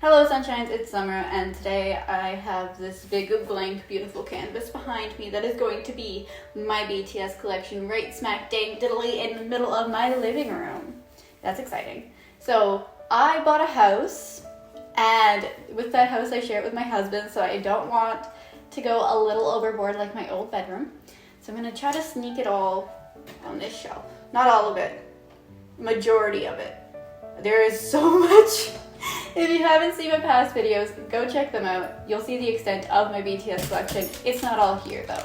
Hello Sunshines, it's summer and today I have this big blank beautiful canvas behind me that is going to be my BTS collection right smack dang diddly in the middle of my living room. That's exciting. So I bought a house and with that house I share it with my husband, so I don't want to go a little overboard like my old bedroom. So I'm going to try to sneak it all on this shelf. Not all of it, majority of it. There is so much. If you haven't seen my past videos, go check them out. You'll see the extent of my BTS collection. It's not all here though,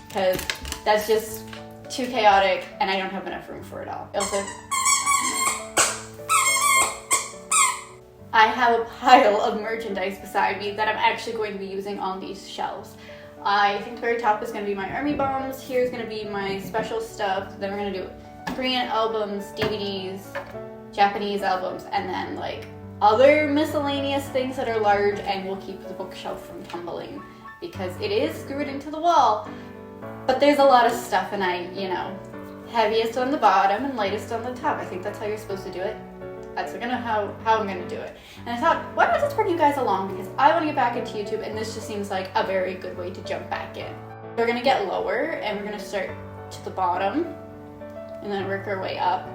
because that's just too chaotic and I don't have enough room for it all. Also, I have a pile of merchandise beside me that I'm actually going to be using on these shelves. I think the very top is going to be my army bombs. Here's going to be my special stuff. Then we're going to do Korean albums, DVDs, Japanese albums, and then like other miscellaneous things that are large, and will keep the bookshelf from tumbling because it is screwed into the wall. But there's a lot of stuff, and heaviest on the bottom and lightest on the top. I think that's how you're supposed to do it. That's how I'm gonna do it. And I thought, why not just bring you guys along, because I want to get back into YouTube and this just seems like a very good way to jump back in. We're gonna get lower and we're gonna start to the bottom and then work our way up.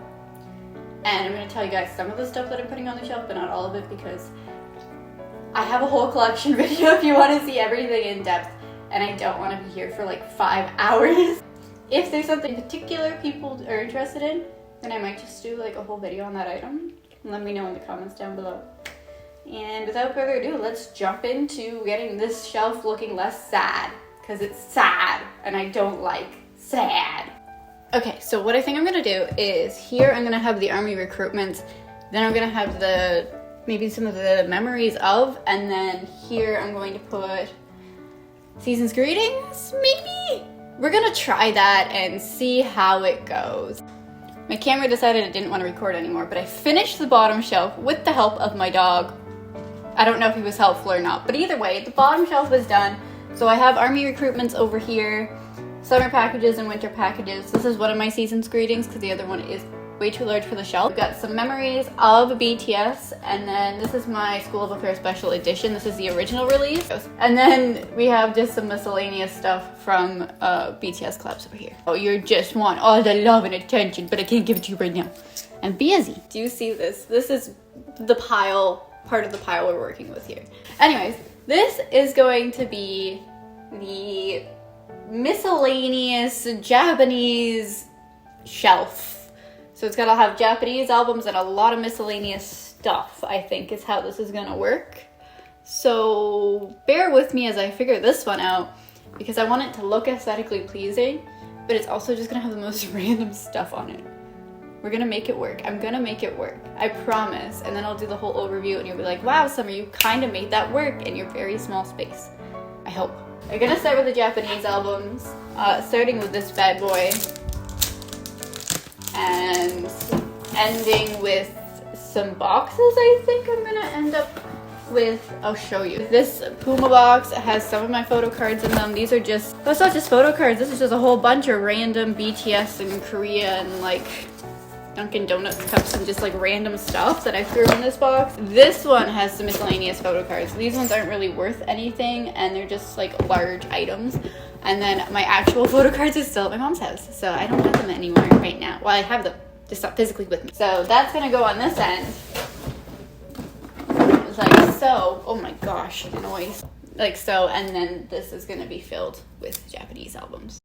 And I'm going to tell you guys some of the stuff that I'm putting on the shelf, but not all of it, because I have a whole collection video if you want to see everything in depth, and I don't want to be here for like 5 hours. If there's something particular people are interested in, then I might just do like a whole video on that item. Let me know in the comments down below. And without further ado, let's jump into getting this shelf looking less sad, because it's sad, and I don't like sad. Okay, so what I think I'm gonna do is here I'm gonna have the army recruitments, then I'm gonna have maybe some of the memories of, and then here I'm going to put season's greetings, maybe? We're gonna try that and see how it goes. My camera decided it didn't want to record anymore, but I finished the bottom shelf with the help of my dog. I don't know if he was helpful or not, but either way, the bottom shelf was done. So I have army recruitments over here, summer packages and winter packages. This is one of my season's greetings because the other one is way too large for the shelf. We've got some memories of BTS, and then this is my School of Affair special edition. This is the original release. And then we have just some miscellaneous stuff from BTS collabs over here. Oh, you just want all the love and attention, but I can't give it to you right now. I'm busy. Do you see this? This is the part of the pile we're working with here. Anyways, this is going to be the miscellaneous Japanese shelf. So it's gonna have Japanese albums and a lot of miscellaneous stuff, I think is how this is gonna work. So bear with me as I figure this one out, because I want it to look aesthetically pleasing, but it's also just gonna have the most random stuff on it. We're gonna make it work. I'm gonna make it work. I promise. And then I'll do the whole overview and you'll be like, wow, Summer, you kind of made that work in your very small space. I hope. We're gonna start with the Japanese albums, starting with this bad boy, and ending with some boxes. I think I'm gonna end up with, I'll show you. This Puma box has some of my photo cards in them. These are just, that's not just photo cards, this is just a whole bunch of random BTS and Korea and like Dunkin' Donuts cups and just like random stuff that I threw in this box. This one has some miscellaneous photo cards. These ones aren't really worth anything and they're just like large items. And then my actual photo cards are still at my mom's house, so I don't have them anymore right now. Well, I have them, just not physically with me. So that's gonna go on this end. Like so. Oh my gosh, noise. Like so, and then this is gonna be filled with Japanese albums.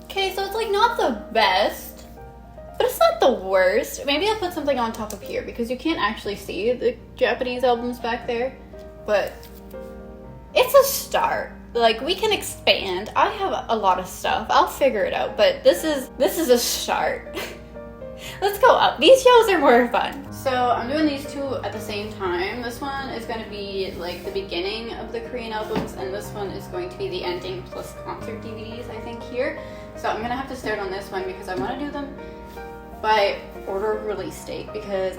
Okay, so it's like not the best, but it's not the worst. Maybe I'll put something on top of here because you can't actually see the Japanese albums back there, but it's a start. Like, we can expand. I have a lot of stuff. I'll figure it out, but this is a start. Let's go up. These shows are more fun. So I'm doing these two at the same time. This one is going to be like the beginning of the Korean albums, and this one is going to be the ending plus concert DVDs, I think, here. So I'm going to have to start on this one because I want to do them by order of release date, because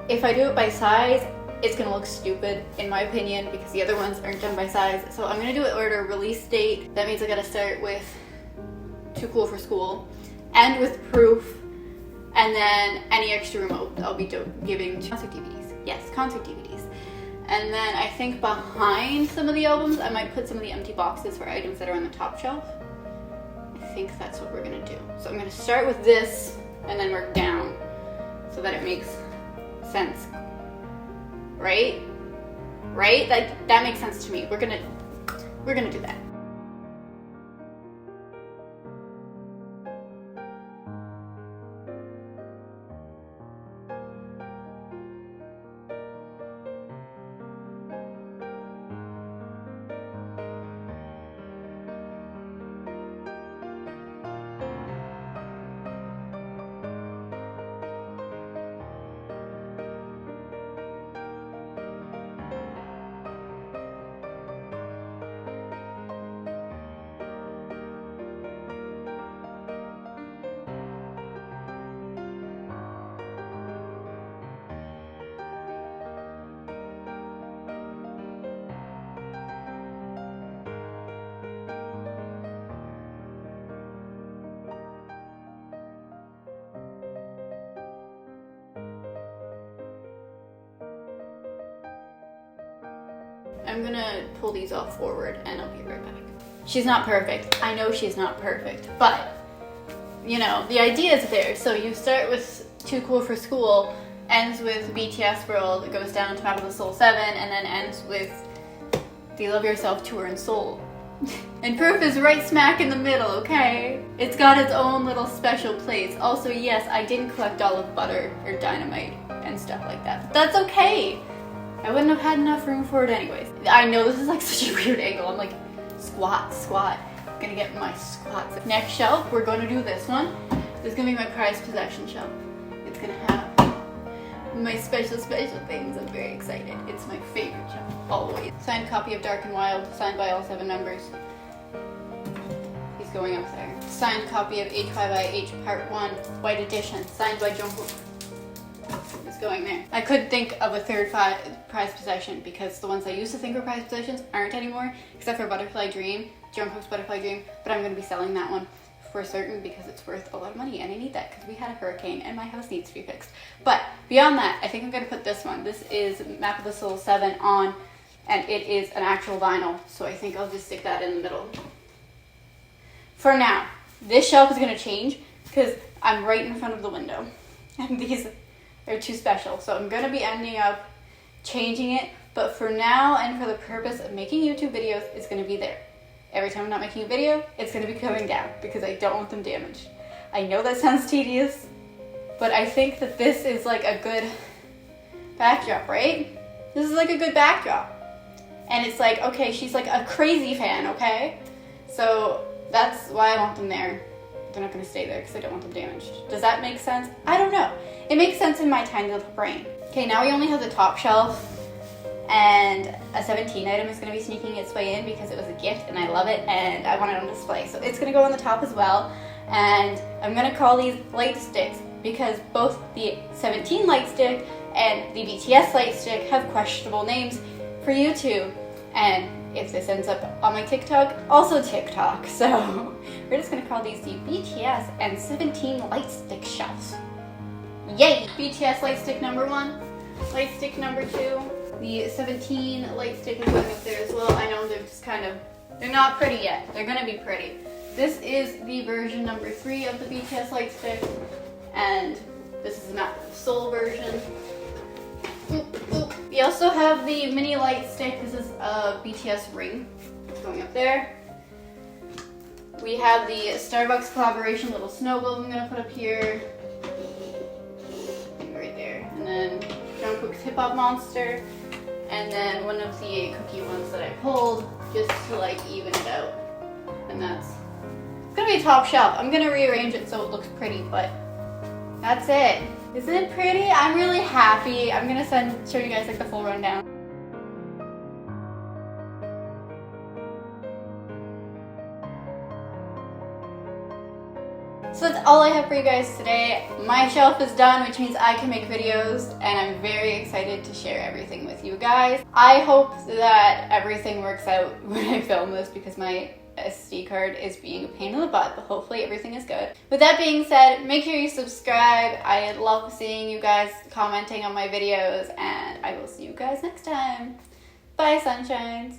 if I do it by size, it's going to look stupid in my opinion because the other ones aren't done by size. So I'm going to do it order of release date. That means I got to start with Too Cool for School, end with Proof, and then any extra remote I'll be giving to concert DVDs. Yes, concert DVDs. And then I think behind some of the albums, I might put some of the empty boxes for items that are on the top shelf. I think that's what we're gonna do. So I'm gonna start with this and then work down so that it makes sense. Right? Right? That makes sense to me. We're gonna do that. I'm gonna pull these all forward and I'll be right back. She's not perfect. I know she's not perfect, but you know, the idea is there. So you start with Too Cool for School, ends with BTS World, it goes down to Map of the Soul 7, and then ends with the Love Yourself Tour in Seoul. And Proof is right smack in the middle, okay? It's got its own little special place. Also, yes, I didn't collect all of Butter or Dynamite and stuff like that, but that's okay. I wouldn't have had enough room for it anyways. I know this is like such a weird angle. I'm like, squat. I'm gonna get my squats. Next shelf, we're gonna do this one. This is gonna be my prized possession shelf. It's gonna have my special things. I'm very excited. It's my favorite shelf, always. Signed copy of Dark and Wild, signed by all 7 members. He's going up there. Signed copy of H5I Part 1, White Edition, signed by Jungkook. It's going there. I could think of a third prized possession because the ones I used to think were prized possessions aren't anymore, except for Butterfly Dream, Jungkook's Butterfly Dream, but I'm going to be selling that one for certain because it's worth a lot of money and I need that because we had a hurricane and my house needs to be fixed. But beyond that, I think I'm going to put this one. This is Map of the Soul 7 on, and it is an actual vinyl, so I think I'll just stick that in the middle. For now, this shelf is going to change because I'm right in front of the window and these are too special, so I'm going to be ending up changing it, but for now and for the purpose of making YouTube videos, it's going to be there. Every time I'm not making a video, it's going to be coming down because I don't want them damaged. I know that sounds tedious, but I think that this is like a good backdrop, right? This is like a good backdrop. And it's like, okay, she's like a crazy fan, okay? So that's why I want them there. They're not going to stay there because I don't want them damaged. Does that make sense? I don't know. It makes sense in my tiny little brain. Okay, now we only have the top shelf, and a 17 item is going to be sneaking its way in because it was a gift and I love it and I want it on display. So it's going to go on the top as well, and I'm going to call these light sticks because both the 17 light stick and the BTS light stick have questionable names for YouTube. And if this ends up on my TikTok, also TikTok. So we're just going to call these the BTS and 17 light stick shelves. Yay! BTS light stick number 1, light stick number 2. The 17 light stick is going up there as well. I know they're just they're not pretty yet. They're going to be pretty. This is the version number 3 of the BTS light stick, and this is the Map of Soul version. We also have the mini light stick. This is a BTS ring. It's going up there. We have the Starbucks collaboration little snow globe I'm going to put up here. Right there. And then Jungkook's Hip Hop Monster. And then one of the cookie ones that I pulled just to like even it out. And that's it's gonna be a top shelf. I'm gonna rearrange it so it looks pretty, but that's it. Isn't it pretty? I'm really happy. I'm gonna show you guys like the full rundown. So that's all I have for you guys today. My shelf is done, which means I can make videos, and I'm very excited to share everything with you guys. I hope that everything works out when I film this because my SD card is being a pain in the butt, but hopefully everything is good. With that being said, make sure you subscribe. I love seeing you guys commenting on my videos, and I will see you guys next time. Bye, sunshines.